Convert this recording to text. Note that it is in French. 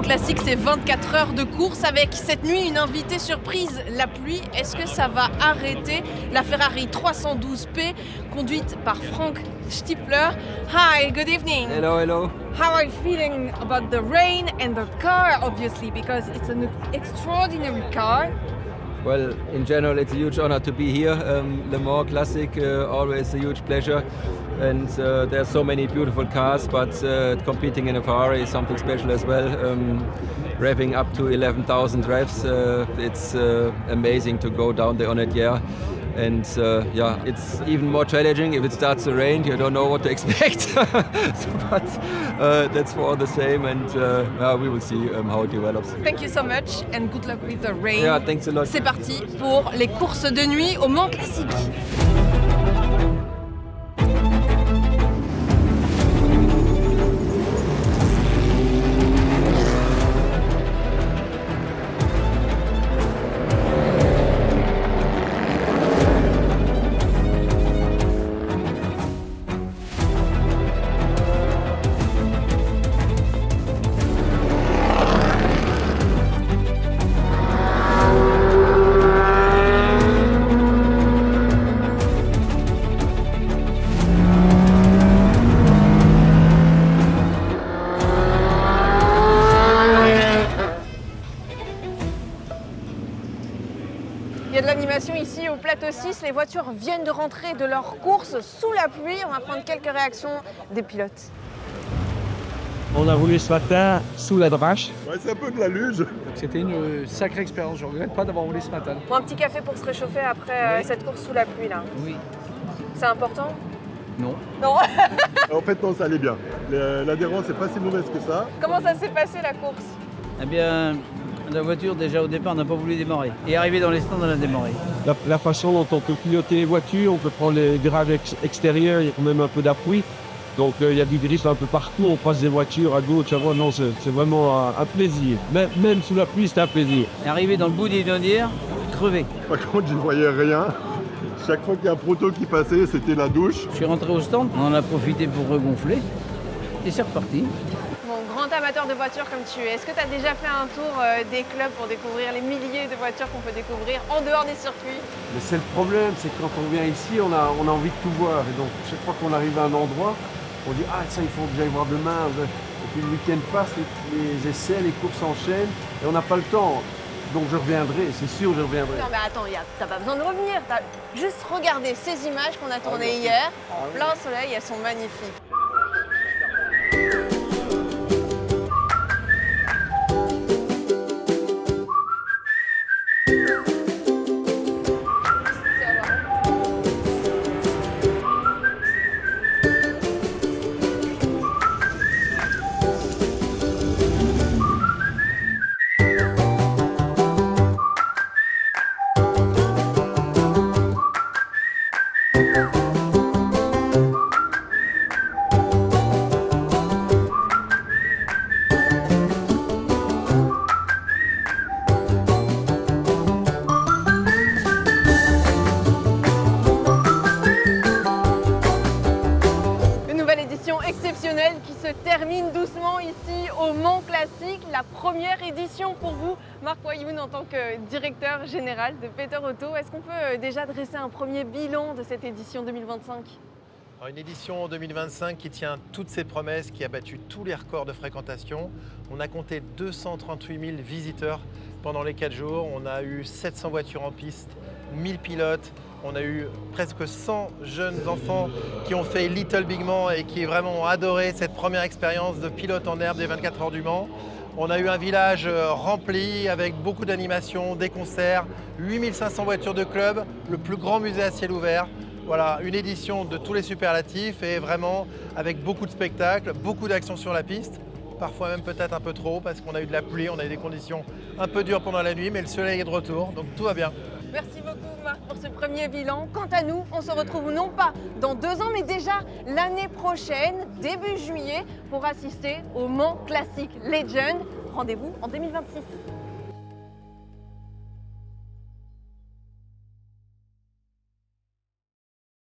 Mans Classique, c'est 24 heures de course avec cette nuit une invitée surprise, la pluie. Est-ce que ça va arrêter la Ferrari 312P conduite par Frank Stiefler? Hi, good evening. Hello, hello. How are you feeling about the rain and the car, obviously, because it's an extraordinary car? Well, in general, it's a huge honor to be here. Le Mans Classic, always a huge pleasure. And there's so many beautiful cars, but competing in a Ferrari is something special as well. Revving up to 11,000 revs, it's amazing to go down the Honnêtière. And yeah, it's even more challenging if it starts to rain. You don't know what to expect, but that's for all the same. And we will see how it develops. Thank you so much and good luck with the rain. Yeah, thanks a lot. C'est parti pour les courses de nuit au Mans Classique. Il y a de l'animation ici au plateau 6, les voitures viennent de rentrer de leur course sous la pluie. On va prendre quelques réactions des pilotes. On a roulé ce matin sous la drache. Ouais, c'est un peu de la luge. C'était une sacrée expérience. Je ne regrette pas d'avoir roulé ce matin. Bon, un petit café pour se réchauffer après cette course sous la pluie là. Oui. C'est important? Non. Non. En fait, non, ça allait bien. L'adhérence n'est pas si mauvaise que ça. Comment ça s'est passé la course? Eh bien, la voiture, déjà au départ, n'a pas voulu démarrer. Et arrivé dans les stands, elle a démarré. La façon dont on peut piloter les voitures, on peut prendre les virages extérieurs, il y a quand même un peu d'appui. Donc il y a du drift un peu partout, on passe des voitures à gauche, à droite. Non, c'est vraiment un plaisir. Même sous la pluie, c'est un plaisir. Et arrivé dans le bout des Honnêtières, crevé. Par contre, je ne voyais rien. Chaque fois qu'il y a un proto qui passait, c'était la douche. Je suis rentré au stand, on en a profité pour regonfler. Et c'est reparti. Bon, grand amateur de voitures comme tu es, est-ce que tu as déjà fait un tour des clubs pour découvrir les milliers de voitures qu'on peut découvrir en dehors des circuits? Mais c'est le problème, c'est que quand on vient ici, on a envie de tout voir. Et donc chaque fois qu'on arrive à un endroit, on dit « Ah, ça, il faut que j'aille voir demain ». Et puis le week-end passe, les essais, les courses s'enchaînent, et on n'a pas le temps. Donc je reviendrai, c'est sûr, je reviendrai. Non mais attends, t'as pas besoin de revenir, t'as juste regardé ces images qu'on a tournées hier, en plein soleil, elles sont magnifiques. Exceptionnelle qui se termine doucement ici au Mans Classique, la première édition pour vous, Marc Poyoun, en tant que directeur général de Peter Auto. Est-ce qu'on peut déjà dresser un premier bilan de cette édition 2025? Une édition 2025 qui tient toutes ses promesses, qui a battu tous les records de fréquentation. On a compté 238 000 visiteurs pendant les 4 jours. On a eu 700 voitures en piste, 1000 pilotes. On a eu presque 100 jeunes enfants qui ont fait Little Big Mans et qui vraiment ont adoré cette première expérience de pilote en herbe des 24 heures du Mans. On a eu un village rempli avec beaucoup d'animations, des concerts, 8500 voitures de club, le plus grand musée à ciel ouvert. Voilà, une édition de tous les superlatifs et vraiment avec beaucoup de spectacles, beaucoup d'actions sur la piste. Parfois même peut-être un peu trop parce qu'on a eu de la pluie, on a eu des conditions un peu dures pendant la nuit, mais le soleil est de retour, donc tout va bien. Merci beaucoup Marc pour ce premier bilan. Quant à nous, on se retrouve non pas dans 2 ans, mais déjà l'année prochaine, début juillet, pour assister au Mans Classic Legend. Rendez-vous en 2026.